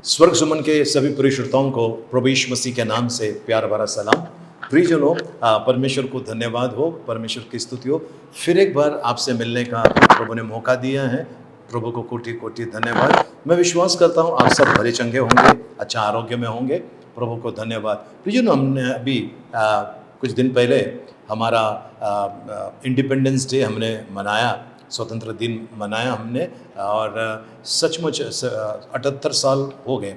स्वर्ग सुमन के सभी प्रिय श्रोताओं को प्रभु यीशु मसीह के नाम से प्यार भरा सलाम। प्रियजनों, परमेश्वर को धन्यवाद हो, परमेश्वर की स्तुति हो। फिर एक बार आपसे मिलने का प्रभु ने मौका दिया है। प्रभु को कोटि कोटि धन्यवाद। मैं विश्वास करता हूँ आप सब भले चंगे होंगे, अच्छा आरोग्य में होंगे। प्रभु को धन्यवाद। प्रियजनों, हमने अभी कुछ दिन पहले हमारा इंडिपेंडेंस डे हमने मनाया, स्वतंत्र दिन मनाया हमने, और सचमुच 78 साल हो गए।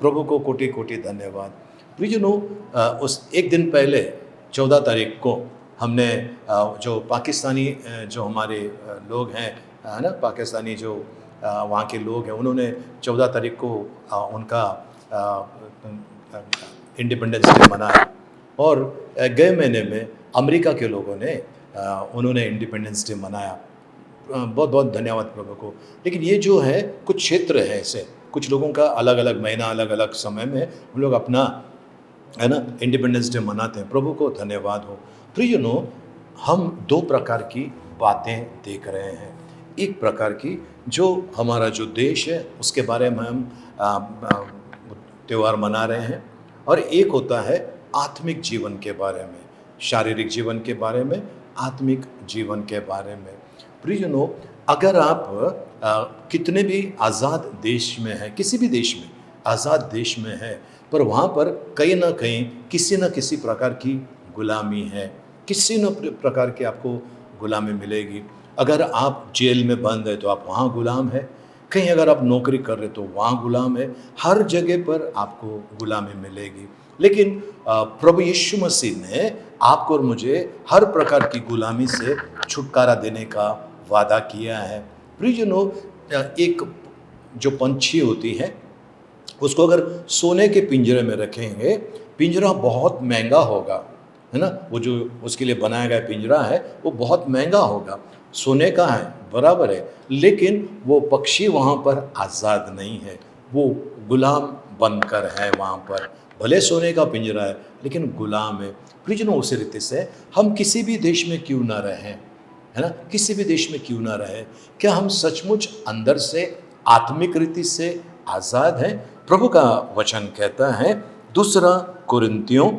प्रभु को कोटि कोटि धन्यवाद। प्रियजनों, उस एक दिन पहले 14 तारीख को हमने जो पाकिस्तानी जो हमारे लोग हैं, है ना, पाकिस्तानी जो वहाँ के लोग हैं, उन्होंने 14 तारीख को उनका इंडिपेंडेंस डे मनाया। और गए महीने में अमेरिका के लोगों ने उन्होंने इंडिपेंडेंस डे मनाया। बहुत बहुत धन्यवाद प्रभु को। लेकिन ये जो है कुछ क्षेत्र है, ऐसे कुछ लोगों का अलग अलग महीना, अलग अलग समय में हम लोग अपना, है ना, इंडिपेंडेंस डे मनाते हैं। प्रभु को धन्यवाद हो। प्रियजनों, हम दो प्रकार की बातें देख रहे हैं। एक प्रकार की जो हमारा जो देश है उसके बारे में हम त्यौहार मना रहे हैं, और एक होता है आत्मिक जीवन के बारे में, शारीरिक जीवन के बारे में, आत्मिक जीवन के बारे में। प्रियजनों, अगर आप कितने भी आज़ाद देश में हैं, किसी भी देश में आज़ाद देश में है, पर वहाँ पर कहीं ना कहीं किसी न किसी प्रकार की गुलामी है, किसी न प्रकार की आपको गुलामी मिलेगी। अगर आप जेल में बंद है तो आप वहाँ गुलाम है, कहीं अगर आप नौकरी कर रहे तो वहाँ गुलाम है, हर जगह पर आपको गुलामी मिलेगी। लेकिन प्रभु यीशु मसीह ने आपको और मुझे हर प्रकार की गुलामी से छुटकारा देने का वादा किया है। प्रियजनों, एक जो पंछी होती है उसको अगर सोने के पिंजरे में रखेंगे, पिंजरा बहुत महंगा होगा, है ना, वो जो उसके लिए बनाया गया पिंजरा है वो बहुत महंगा होगा, सोने का है, बराबर है। लेकिन वो पक्षी वहाँ पर आज़ाद नहीं है, वो गुलाम बनकर है वहाँ पर। भले सोने का पिंजरा है लेकिन गुलाम है। प्रियजनों, उसी रीति से हम किसी भी देश में क्यों ना रहें, है ना, किसी भी देश में क्यों ना रहे, क्या हम सचमुच अंदर से आत्मिक रीति से आज़ाद हैं? प्रभु का वचन कहता है, 2 कुरिन्थियों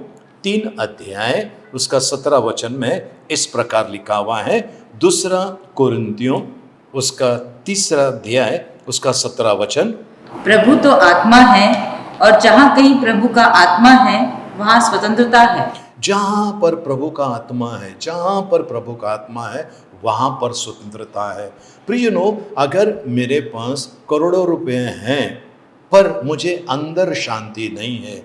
3 अध्याय उसका 17 वचन में इस प्रकार लिखा हुआ है। 2 कुरिन्थियों उसका 3 अध्याय उसका 17 वचन, प्रभु तो आत्मा है और जहाँ कहीं प्रभु का आत्मा है वहाँ स्वतंत्रता है। जहाँ पर प्रभु का आत्मा है, जहाँ पर प्रभु का आत्मा है वहाँ पर स्वतंत्रता है। प्रियजनों, अगर मेरे पास करोड़ों रुपए हैं पर मुझे अंदर शांति नहीं है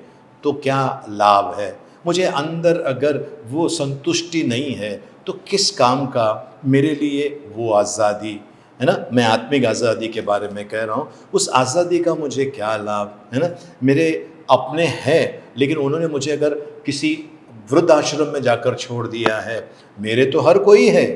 तो क्या लाभ है? मुझे अंदर अगर वो संतुष्टि नहीं है तो किस काम का मेरे लिए वो आज़ादी, है ना? मैं आत्मिक आज़ादी के बारे में कह रहा हूँ। उस आज़ादी का मुझे क्या लाभ, है ना? मेरे अपने हैं लेकिन उन्होंने मुझे अगर किसी वृद्धाश्रम में जाकर छोड़ दिया है, मेरे तो हर कोई है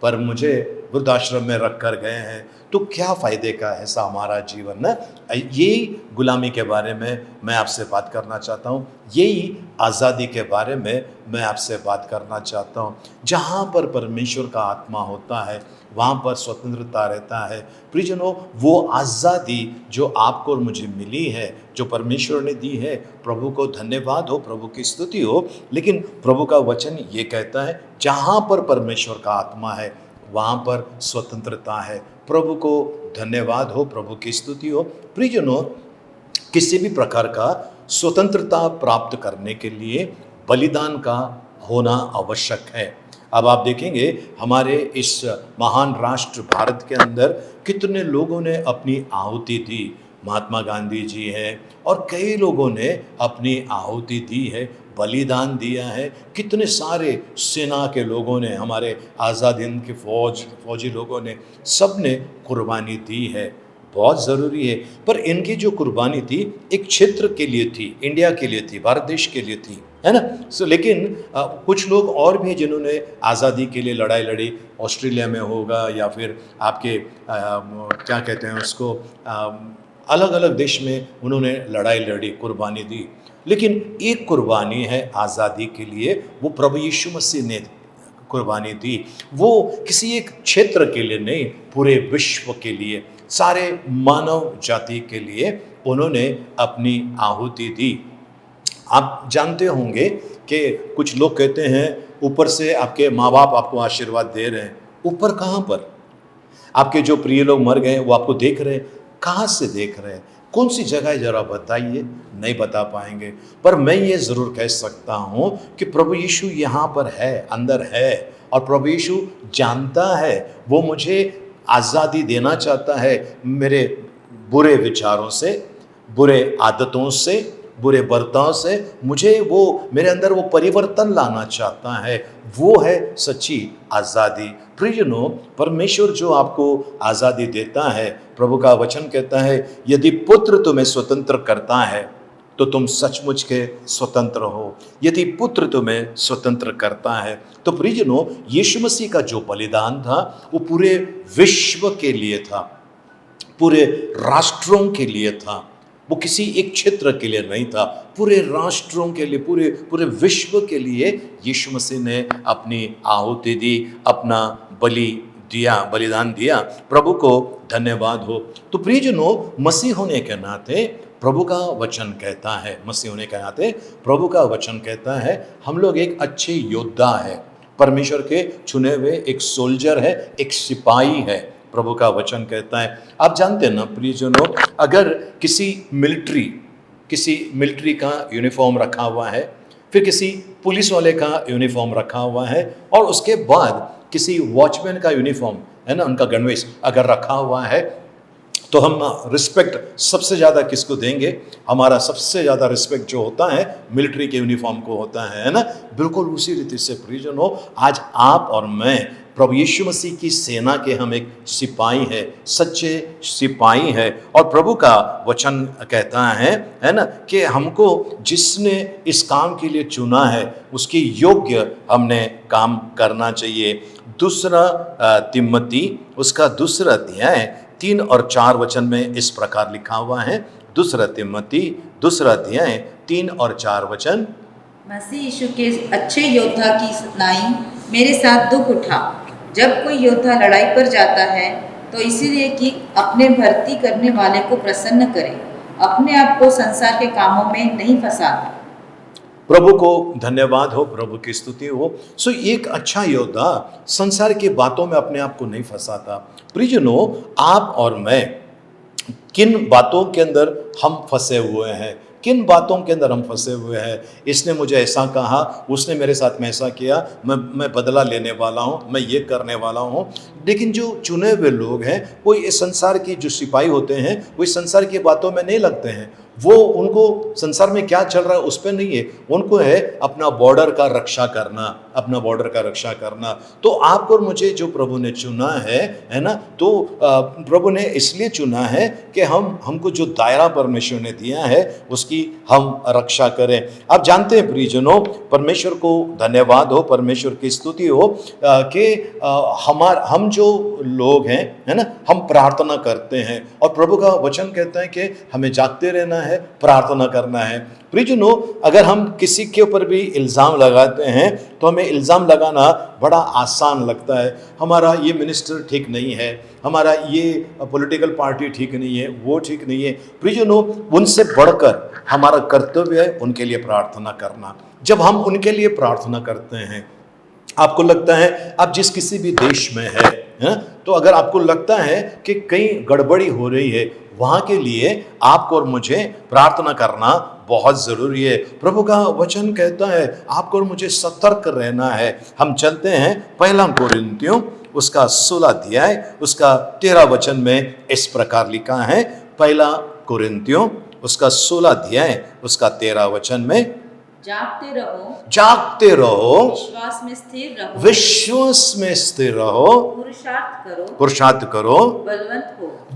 पर मुझे वृद्धाश्रम में रख कर गए हैं, तो क्या फ़ायदे का है ऐसा हमारा जीवन ना? यही गुलामी के बारे में मैं आपसे बात करना चाहता हूँ, यही आज़ादी के बारे में मैं आपसे बात करना चाहता हूँ। जहाँ पर परमेश्वर का आत्मा होता है वहाँ पर स्वतंत्रता रहता है। प्रियजनों, वो आज़ादी जो आपको और मुझे मिली है, जो परमेश्वर ने दी है, प्रभु को धन्यवाद हो, प्रभु की स्तुति हो। लेकिन प्रभु का वचन ये कहता है, जहाँ पर परमेश्वर का आत्मा है वहाँ पर स्वतंत्रता है। प्रभु को धन्यवाद हो, प्रभु की स्तुति हो। प्रियजनों, किसी भी प्रकार का स्वतंत्रता प्राप्त करने के लिए बलिदान का होना आवश्यक है। अब आप देखेंगे हमारे इस महान राष्ट्र भारत के अंदर कितने लोगों ने अपनी आहुति दी। महात्मा गांधी जी हैं और कई लोगों ने अपनी आहुति दी है, बलिदान दिया है। कितने सारे सेना के लोगों ने, हमारे आज़ाद हिंद के फौजी लोगों ने, सब ने कुर्बानी दी है। बहुत ज़रूरी है, पर इनकी जो कुर्बानी थी एक क्षेत्र के लिए थी, इंडिया के लिए थी, भारत देश के लिए थी, है ना। लेकिन कुछ लोग और भी जिन्होंने आज़ादी के लिए लड़ाई लड़ी, ऑस्ट्रेलिया में होगा या फिर आपके क्या कहते हैं उसको, अलग अलग देश में उन्होंने लड़ाई लड़ी, कुर्बानी दी। लेकिन एक कुर्बानी है आज़ादी के लिए, वो प्रभु यीशु मसीह ने कुर्बानी दी। वो किसी एक क्षेत्र के लिए नहीं, पूरे विश्व के लिए, सारे मानव जाति के लिए उन्होंने अपनी आहुति दी। आप जानते होंगे कि कुछ लोग कहते हैं ऊपर से आपके माँ बाप आपको आशीर्वाद दे रहे हैं। ऊपर कहाँ पर? आपके जो प्रिय लोग मर गए वो आपको देख रहे हैं। कहाँ से देख रहे हैं? कौन सी जगह है जरा बताइए। नहीं बता पाएंगे, पर मैं ये ज़रूर कह सकता हूँ कि प्रभु यीशु यहाँ पर है, अंदर है, और प्रभु यीशु जानता है, वो मुझे आज़ादी देना चाहता है मेरे बुरे विचारों से, बुरे आदतों से, बुरे बर्ताव से। मुझे वो, मेरे अंदर वो परिवर्तन लाना चाहता है। वो है सच्ची आज़ादी। प्रियजनों, परमेश्वर जो आपको आज़ादी देता है, प्रभु का वचन कहता है यदि पुत्र तुम्हें स्वतंत्र करता है तो तुम सचमुच के स्वतंत्र हो। यदि पुत्र तुम्हें स्वतंत्र करता है तो प्रियजनों, यीशु मसीह का जो बलिदान था वो पूरे विश्व के लिए था, पूरे राष्ट्रों के लिए था। वो किसी एक क्षेत्र के लिए नहीं था, पूरे राष्ट्रों के लिए, पूरे विश्व के लिए यीशु मसीह ने अपनी आहुति दी, अपना बलि दिया, बलिदान दिया। प्रभु को धन्यवाद हो। तो प्रियजनों, मसीह होने के नाते प्रभु का वचन कहता है, मसीह होने के नाते प्रभु का वचन कहता है हम लोग एक अच्छे योद्धा है, परमेश्वर के चुने हुए एक सोल्जर है, एक सिपाही है, प्रभु का वचन कहता है। आप जानते हैं ना प्रियजनों, अगर किसी मिलिट्री का यूनिफॉर्म रखा हुआ है, फिर किसी पुलिस वाले का यूनिफॉर्म रखा हुआ है, और उसके बाद किसी वॉचमैन का यूनिफॉर्म है ना, उनका गणवेश अगर रखा हुआ है, तो हम रिस्पेक्ट सबसे ज़्यादा किसको देंगे? हमारा सबसे ज़्यादा रिस्पेक्ट जो होता है मिलिट्री के यूनिफॉर्म को होता है ना। बिल्कुल उसी रीति से प्रियजनों, आज आप और मैं प्रभु यीशु मसीह की सेना के हम एक सिपाही है, सच्चे सिपाही है। और प्रभु का वचन कहता है ना, कि हमको जिसने इस काम के लिए चुना है उसके योग्य हमने काम करना चाहिए। दूसरा तिम्मती उसका दूसरा अध्याय 3 और 4 वचन में इस प्रकार लिखा हुआ है। दूसरा तिम्मती दूसरा अध्याय 3 और 4 वचन। मसीह यीशु के अच्छे योद्धा की नाई मेरे साथ दुख उठा। जब कोई योद्धा लड़ाई पर जाता है तो इसीलिए कि अपने भर्ती करने वाले को प्रसन्न करे, अपने आप को संसार के कामों में नहीं फंसाता। प्रभु को धन्यवाद हो, प्रभु की स्तुति हो। सो एक अच्छा योद्धा संसार की बातों में अपने आप को नहीं फंसाता। प्रियजनों, आप और मैं किन बातों के अंदर हम फंसे हुए हैं, किन बातों के अंदर हम फंसे हुए हैं? इसने मुझे ऐसा कहा, उसने मेरे साथ में ऐसा किया, मैं बदला लेने वाला हूँ, मैं ये करने वाला हूँ। लेकिन जो चुने हुए लोग हैं वो इस संसार की जो सिपाही होते हैं वो इस संसार की बातों में नहीं लगते हैं। वो, उनको संसार में क्या चल रहा है उस पर नहीं है, उनको है अपना बॉर्डर का रक्षा करना, अपना बॉर्डर का रक्षा करना। तो आपको और मुझे जो प्रभु ने चुना है ना, तो प्रभु ने इसलिए चुना है कि हमको जो दायरा परमेश्वर ने दिया है उसकी हम रक्षा करें। आप जानते हैं प्रियजनों, परमेश्वर को धन्यवाद हो, परमेश्वर की स्तुति हो कि हम जो लोग हैं है ना, हम प्रार्थना करते हैं, और प्रभु का वचन कहता है कि हमें जागते रहना है, प्रार्थना करना है। प्रियजनों, अगर हम किसी के ऊपर भी इल्ज़ाम लगाते हैं तो हमें इल्ज़ाम लगाना बड़ा आसान लगता है। हमारा ये मिनिस्टर ठीक नहीं है, हमारा ये पॉलिटिकल पार्टी ठीक नहीं है, वो ठीक नहीं है। प्रियजनों, उनसे बढ़कर हमारा कर्तव्य है उनके लिए प्रार्थना करना। जब हम उनके लिए प्रार्थना करते हैं, आपको लगता है आप जिस किसी भी देश में है तो अगर आपको लगता है कि कहीं गड़बड़ी हो रही है, वहाँ के लिए आपको और मुझे प्रार्थना करना बहुत ज़रूरी है। प्रभु का वचन कहता है आपको और मुझे सतर्क रहना है। हम चलते हैं 1 कोरिन्थियों उसका 16 अध्याय उसका 13 वचन में इस प्रकार लिखा है। 1 कोरिन्थियों उसका 16 अध्याय उसका 13 वचन में, जागते रहो, विश्वास में स्थिर रहो, विश्वास में स्थिर रहो, पुरुषार्थ करो,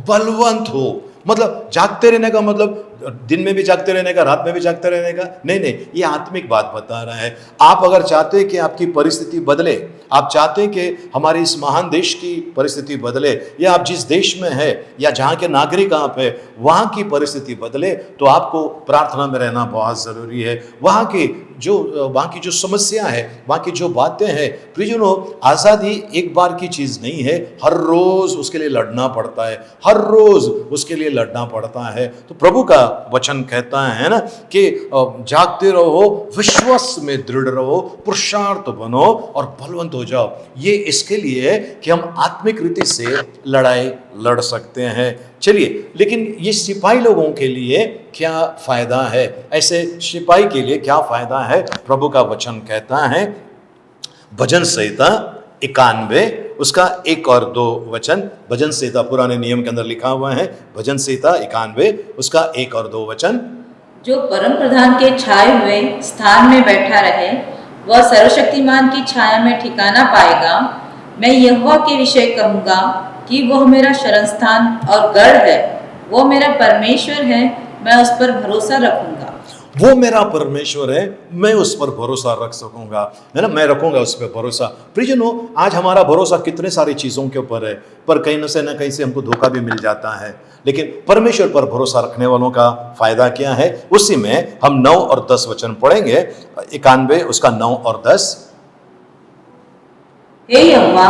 बलवंत करो। मतलब जागते रहने का मतलब दिन में भी जागते रहने का, रात में भी जागते रहने का, नहीं नहीं, ये आत्मिक बात बता रहा है। आप अगर चाहते हैं कि आपकी परिस्थिति बदले, आप चाहते हैं कि हमारे इस महान देश की परिस्थिति बदले, या आप जिस देश में है या जहाँ के नागरिक आप हैं वहाँ की परिस्थिति बदले, तो आपको प्रार्थना में रहना बहुत ज़रूरी है। वहाँ की जो समस्या है, वहाँ की जो बातें हैं, प्रियजनों, आज़ादी एक बार की चीज़ नहीं है, हर रोज़ उसके लिए लड़ना पड़ता है, हर रोज़ उसके लिए लड़ना पड़ता है। तो प्रभु का वचन कहता है ना कि जागते रहो, विश्वास में दृढ़ रहो, पुरुषार्थ बनो और बलवंत हो जाओ। ये इसके लिए है कि हम आत्मिक रीति से लड़ाई लड़ सकते हैं। चलिए, लेकिन ये सिपाही लोगों के लिए क्या फ़ायदा है? ऐसे सिपाही के लिए क्या फ़ायदा है? प्रभु का वचन कहता है, भजन संहिता 91 उसका 1 और 2 वचन, भजन संहिता पुराने नियम के अंदर लिखा हुआ है, भजन संहिता 91 उसका 1 और 2 वचन। जो परम प्रधान के छाए हुए स्थान में बैठा रहे, वह सर्वशक्तिमान की छाया में ठिकाना पाएगा। मैं यहोवा के विषय कहूँगा कि वह मेरा शरणस्थान और गढ़ है, वो मेरा परमेश्वर है, मैं उस पर भरोसा रखूंगा। वो मेरा परमेश्वर है, मैं उस पर भरोसा रख सकूंगा, है ना, मैं रखूंगा उस पर भरोसा। प्रियजनों, आज हमारा भरोसा कितने सारी चीज़ों के ऊपर है, पर कहीं न कहीं से हमको धोखा भी मिल जाता है। लेकिन परमेश्वर पर भरोसा रखने वालों का फायदा क्या है, उसी में हम 9 और 10 वचन पढ़ेंगे। 91 उसका 9 और 10। हे यहोवा,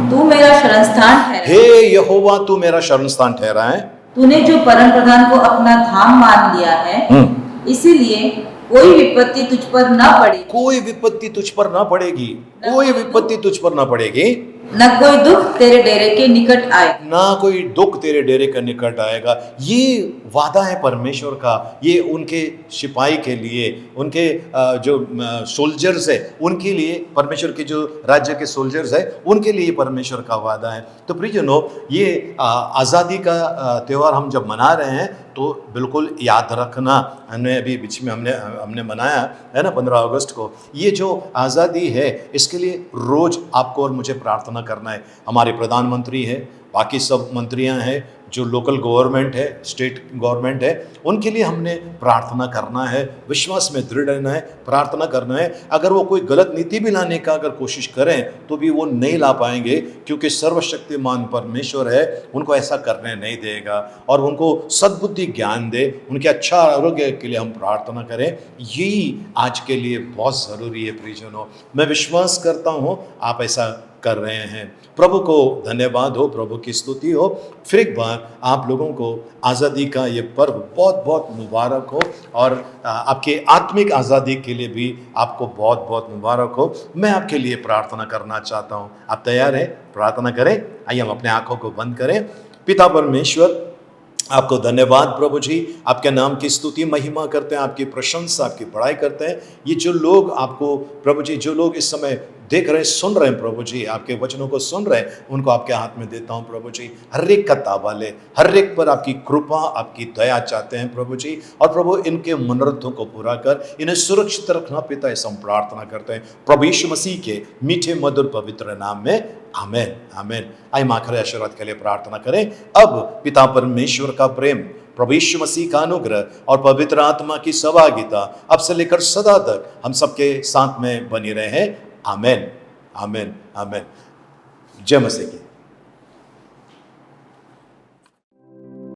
तू मेरा शरणस्थान ठहरा। हे यहोवा, तू मेरा शरणस्थान ठहरा है। तूने जो परम प्रधान को अपना धाम मान लिया है, इसीलिए कोई विपत्ति तुझ पर न पड़ेगी। कोई विपत्ति तुझ पर न पड़ेगी, कोई विपत्ति तुझ पर न पड़ेगी। न कोई दुख तेरे डेरे के निकट आएगा, ना कोई दुख तेरे डेरे के निकट आएगा। ये वादा है परमेश्वर का, ये उनके सिपाही के लिए, उनके जो सोल्जर्स है उनके लिए, परमेश्वर के जो राज्य के सोल्जर्स है उनके लिए परमेश्वर का वादा है। तो प्रियजनों, ये आज़ादी का त्यौहार हम जब मना रहे हैं तो बिल्कुल याद रखना, हमने अभी बीच में हमने मनाया है ना 15 अगस्त को। ये जो आज़ादी है इसके लिए रोज़ आपको और मुझे प्रार्थना करना है। हमारे प्रधानमंत्री है, बाकी सब मंत्रियां हैं, जो लोकल गवर्नमेंट है, स्टेट गवर्नमेंट है, उनके लिए हमने प्रार्थना करना है, विश्वास में दृढ़ रहना है, प्रार्थना करना है। अगर वो कोई गलत नीति भी लाने का अगर कोशिश करें तो भी वो नहीं ला पाएंगे, क्योंकि सर्वशक्तिमान परमेश्वर है, उनको ऐसा करने नहीं देगा। और उनको सद्बुद्धि ज्ञान दे, उनके अच्छा आरोग्य के लिए हम प्रार्थना करें। यही आज के लिए बहुत ज़रूरी है प्रियजनों। मैं विश्वास करता हूँ आप ऐसा कर रहे हैं। प्रभु को धन्यवाद हो, प्रभु की स्तुति हो। फिर एक बार आप लोगों को आज़ादी का ये पर्व बहुत बहुत मुबारक हो, और आपके आत्मिक आज़ादी के लिए भी आपको बहुत बहुत मुबारक हो। मैं आपके लिए प्रार्थना करना चाहता हूँ। आप तैयार हैं? प्रार्थना करें। आइए हम अपने आंखों को बंद करें। पिता परमेश्वर, आपको धन्यवाद प्रभु जी, आपके नाम की स्तुति महिमा करते हैं, आपकी प्रशंसा, आपकी बड़ाई करते हैं। ये जो लोग आपको प्रभु जी, जो लोग इस समय देख रहे हैं, सुन रहे हैं प्रभु जी, आपके वचनों को सुन रहे हैं, उनको आपके हाथ में देता हूं प्रभु जी। हर एक का ताबा ले, हर एक पर आपकी कृपा, आपकी दया चाहते हैं प्रभु जी। और प्रभु, इनके मनोरथों को पूरा कर, इन्हें सुरक्षित रखना पिता, ऐसा हम प्रार्थना करते हैं प्रभु यीशु मसीह के मीठे मधुर पवित्र नाम में, आमेन आमेन। आइए माखरे आशीर्वाद के लिए प्रार्थना करें। अब पिता परमेश्वर का प्रेम, प्रभु यीशु मसीह का अनुग्रह और पवित्र आत्मा की सहभागिता अब से लेकर सदा तक हम सबके साथ में बनी रहे। आमेन आमेन आमेन। जय मसीह की।